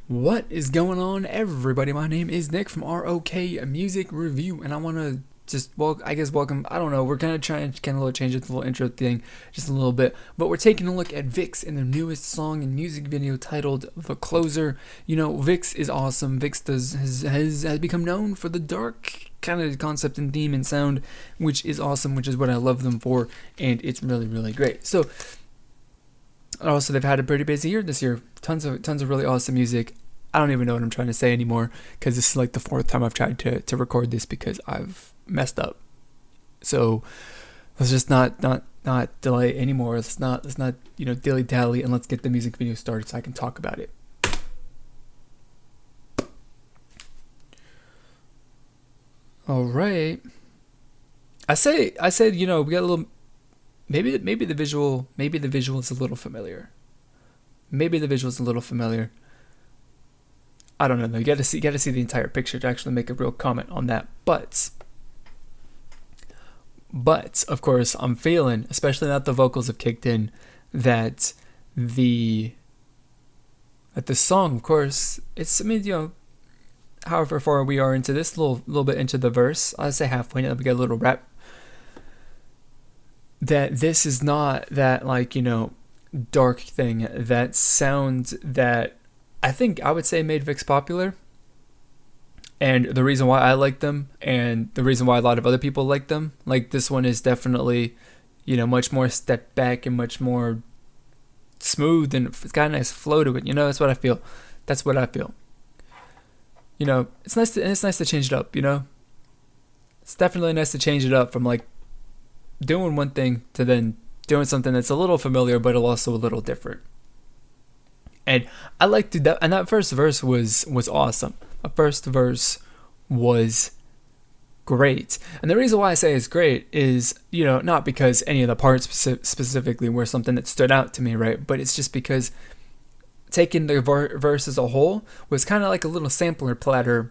What is going on, everybody? My name is Nick from ROK Music Review, and I want to welcome. I don't know. We're kind of trying to change the little intro thing just a little bit, but we're taking a look at VIXX and their newest song and music video titled "The Closer." You know, VIXX is awesome. VIXX has become known for the dark kind of concept and theme and sound, which is awesome, which is what I love them for, and it's really great. So. Also, they've had a pretty busy year this year. Tons of really awesome music. I don't even know what I'm trying to say anymore because this is like the fourth time I've tried to record this because I've messed up. So let's just not delay anymore. Let's not dilly dally, and let's get the music video started so I can talk about it. All right. I said we got a little. Maybe the visual is a little familiar. I don't know though. You got to see the entire picture to actually make a real comment on that. But of course, I'm feeling, especially now that the vocals have kicked in, that the song, of course, it's, I mean, however far we are into this, little bit into the verse, I'd say halfway now, we got a little rap, that this is not that dark thing, that sound that I think I would say made VIXX popular, and the reason why I like them and the reason why a lot of other people like them. Like, this one is definitely much more stepped back and much more smooth, and it's got a nice flow to it. That's what I feel. It's nice to change it up. It's definitely nice to change it up from like doing one thing to then doing something that's a little familiar but also a little different. And I like to that, and that first verse was awesome. The first verse was great, and the reason why I say it's great is not because any of the parts specifically were something that stood out to me, right? But it's just because taking the verse as a whole was kind of like a little sampler platter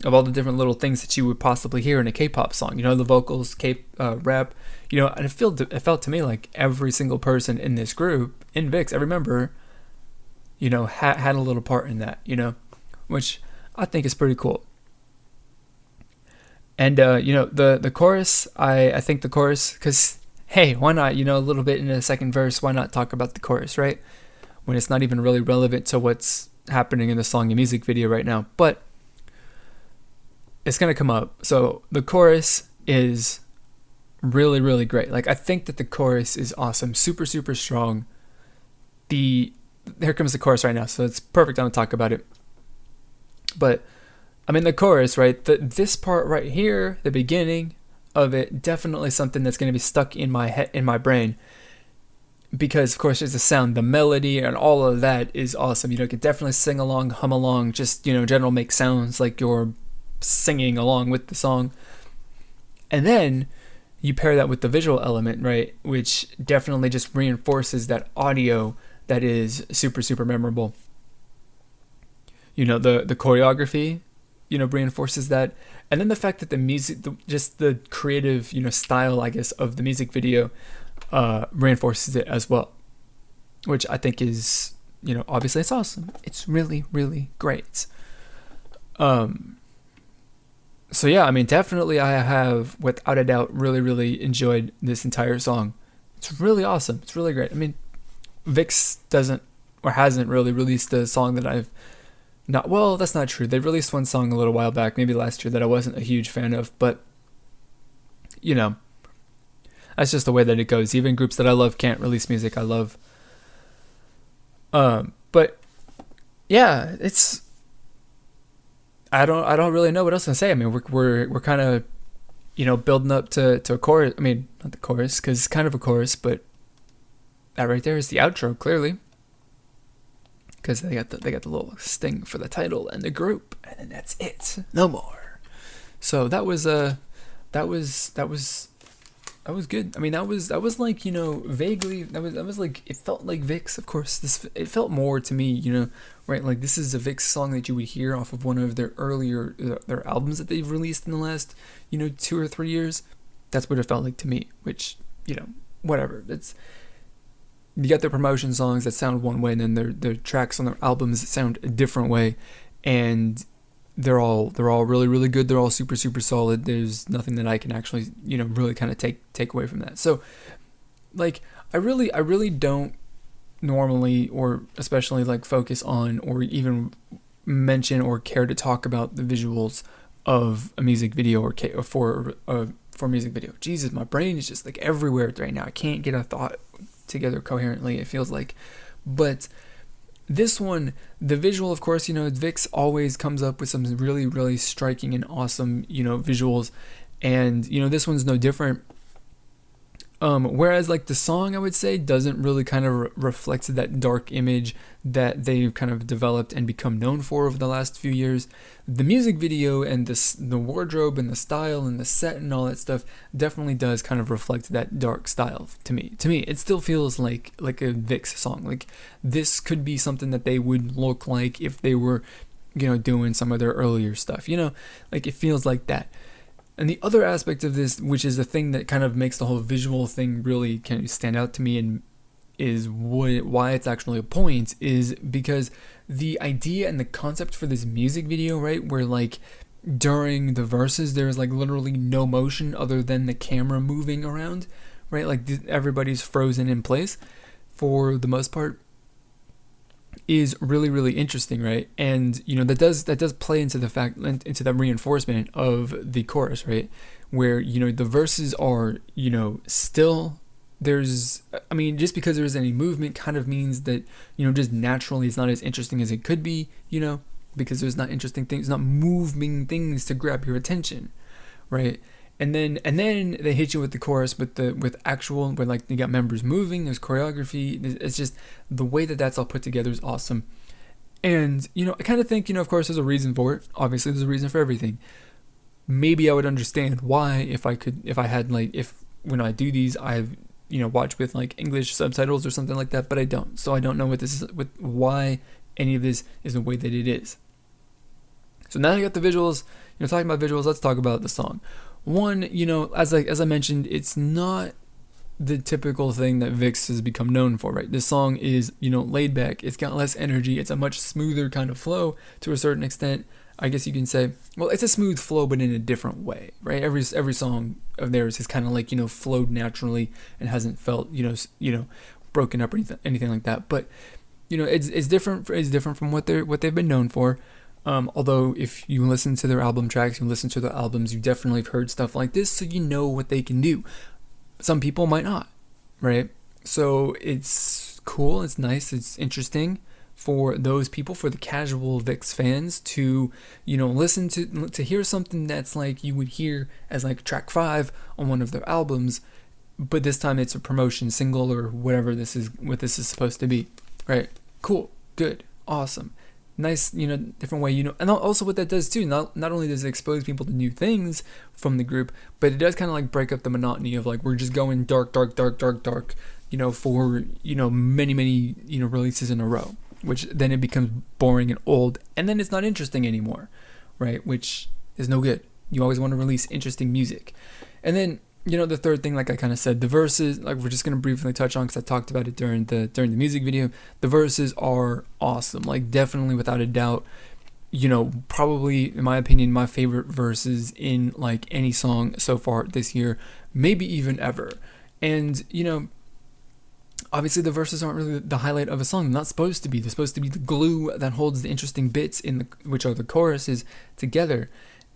of all the different little things that you would possibly hear in a K-pop song. The vocals, rap, and it felt to me like every single person in this group, in VIXX, every member, had a little part in that, which I think is pretty cool. And, the chorus, I think the chorus, because, hey, why not, a little bit in the second verse, why not talk about the chorus, right? When it's not even really relevant to what's happening in the song and music video right now. But it's going to come up. So the chorus is really great. Like, I think that the chorus is awesome. Super strong. Here comes the chorus right now. So it's perfect time to talk about it. But I mean, the chorus, right? This part right here, the beginning of it, definitely something that's going to be stuck in my head, in my brain. Because, of course, there's the sound, the melody, and all of that is awesome. You can definitely sing along, hum along, just, general make sounds like you're singing along with the song. And then you pair that with the visual element, right, which definitely just reinforces that audio that is super memorable. The choreography reinforces that, and then the fact that the music, just the creative style, I guess, of the music video reinforces it as well, which I think is obviously it's awesome. It's really great. So yeah, I mean, definitely I have, without a doubt, really enjoyed this entire song. It's really awesome. It's really great. I mean, VIXX doesn't or hasn't really released a song that I've not, well, that's not true. They released one song a little while back, maybe last year, that I wasn't a huge fan of, but that's just the way that it goes. Even groups that I love can't release music I love. But yeah, it's, I don't really know what else to say. I mean, we're kind of building up to a chorus. I mean, not the chorus, because it's kind of a chorus, but that right there is the outro, clearly, because they got the little sting for the title and the group, and then that's it, no more. So that was good. I mean, that was like, vaguely, that was like, it felt like VIXX, of course. It felt more to me, right? Like, this is a VIXX song that you would hear off of one of their earlier, their albums that they've released in the last, 2 or 3 years. That's what it felt like to me, which, whatever. It's, you got their promotion songs that sound one way, and then their tracks on their albums sound a different way, and they're all really, really good. They're all super, super solid. There's nothing that I can actually, really kind of take away from that. So, like, I really don't normally, or especially, like, focus on or even mention or care to talk about the visuals of a music video or for a music video. Jesus, my brain is just like everywhere right now. I can't get a thought together coherently, it feels like. But this one, the visual, of course, VIXX always comes up with some really, really striking and awesome, visuals. And, this one's no different. Whereas, like, the song, I would say, doesn't really kind of reflect that dark image that they've kind of developed and become known for over the last few years. The music video and the wardrobe and the style and the set and all that stuff definitely does kind of reflect that dark style to me. To me, it still feels like a VIXX song. Like, this could be something that they would look like if they were, doing some of their earlier stuff. Like, it feels like that. And the other aspect of this, which is the thing that kind of makes the whole visual thing really kind of stand out to me and is why it's actually a point, is because the idea and the concept for this music video, right, where, like, during the verses there's, like, literally no motion other than the camera moving around, right? Like, everybody's frozen in place for the most part, is really, really interesting, right? And that does play into the fact, into the reinforcement of the chorus, right? Where the verses are still, there's, I mean, just because there's any movement kind of means that just naturally it's not as interesting as it could be, because there's not interesting things, not moving things to grab your attention, right? And then they hit you with the chorus with actual, where, like, you got members moving, there's choreography. It's just the way that that's all put together is awesome. And I kind of think of course there's a reason for it. Obviously there's a reason for everything. Maybe I would understand why if when I do these I watch with, like, English subtitles or something like that, but I don't. So I don't know why any of this is the way that it is. So now I got the visuals. Talking about visuals, let's talk about the song. One, as I mentioned, it's not the typical thing that VIXX has become known for, right? This song is, laid back. It's got less energy. It's a much smoother kind of flow to a certain extent. I guess you can say, well, it's a smooth flow, but in a different way, right? Every song of theirs has kind of, like, flowed naturally and hasn't felt, broken up or anything like that. But, it's different. It's different from what they've been known for. Although if you listen to their album tracks, you listen to their albums, you definitely have heard stuff like this, so you know what they can do. Some people might not, right? So it's cool, it's nice, it's interesting for those people, for the casual VIXX fans to, listen to hear something that's like you would hear as, like, track 5 on one of their albums, but this time it's a promotion single or whatever what this is supposed to be, right? Cool, good, awesome. Nice, different way, and also what that does too, not only does it expose people to new things from the group, but it does kind of, like, break up the monotony of, like, we're just going dark, for, many, releases in a row, which then it becomes boring and old, and then it's not interesting anymore, right? Which is no good. You always want to release interesting music. And then, the third thing, like I kind of said, the verses, like, we're just going to briefly touch on because I talked about it during the music video. The verses are awesome, like, definitely without a doubt, probably, in my opinion, my favorite verses in, like, any song so far this year, maybe even ever. And, obviously the verses aren't really the highlight of a song. They're not supposed to be. They're supposed to be the glue that holds the interesting bits which are the choruses together.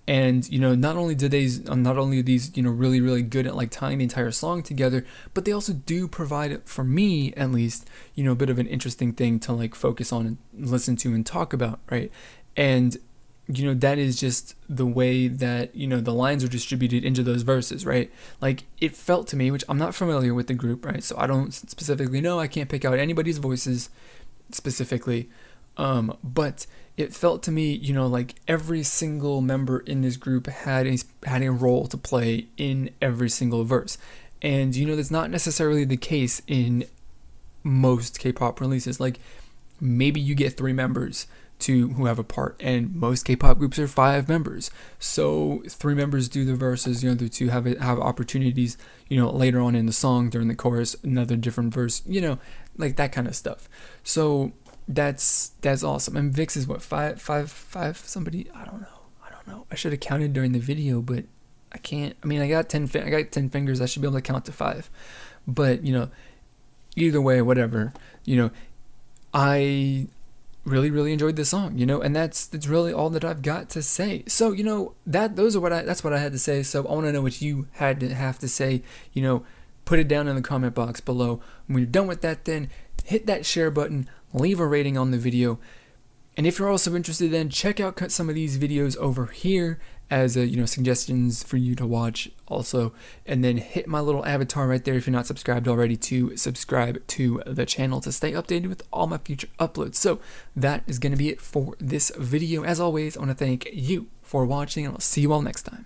And not only are these really, really good at, like, tying the entire song together, but they also do provide, for me at least, a bit of an interesting thing to, like, focus on and listen to and talk about, right? And that is just the way that the lines are distributed into those verses, right? Like, it felt to me, which I'm not familiar with the group, right? So I don't specifically know. I can't pick out anybody's voices specifically. But it felt to me, like, every single member in this group had a role to play in every single verse. And, that's not necessarily the case in most K-pop releases. Like, maybe you get 3 members who have a part, and most K-pop groups are 5 members. So 3 members do the verses, the other 2 have opportunities, later on in the song during the chorus, another different verse. like that kind of stuff. So that's awesome. And VIXX is what, five somebody, I don't know. I should have counted during the video, but I can't. I mean, I got 10 fingers. I should be able to count to 5. But, you know, either way, whatever, you know, I really enjoyed this song, you know, and that's really all that I've got to say. So, you know, that's what I had to say. So I want to know what you have to say. You know, put it down in the comment box below. When you're done with that, then hit that share button, leave a rating on the video. And if you're also interested, then check out some of these videos over here as you know, suggestions for you to watch also. And then hit my little avatar right there if you're not subscribed already to subscribe to the channel to stay updated with all my future uploads. So that is going to be it for this video. As always, I want to thank you for watching, and I'll see you all next time.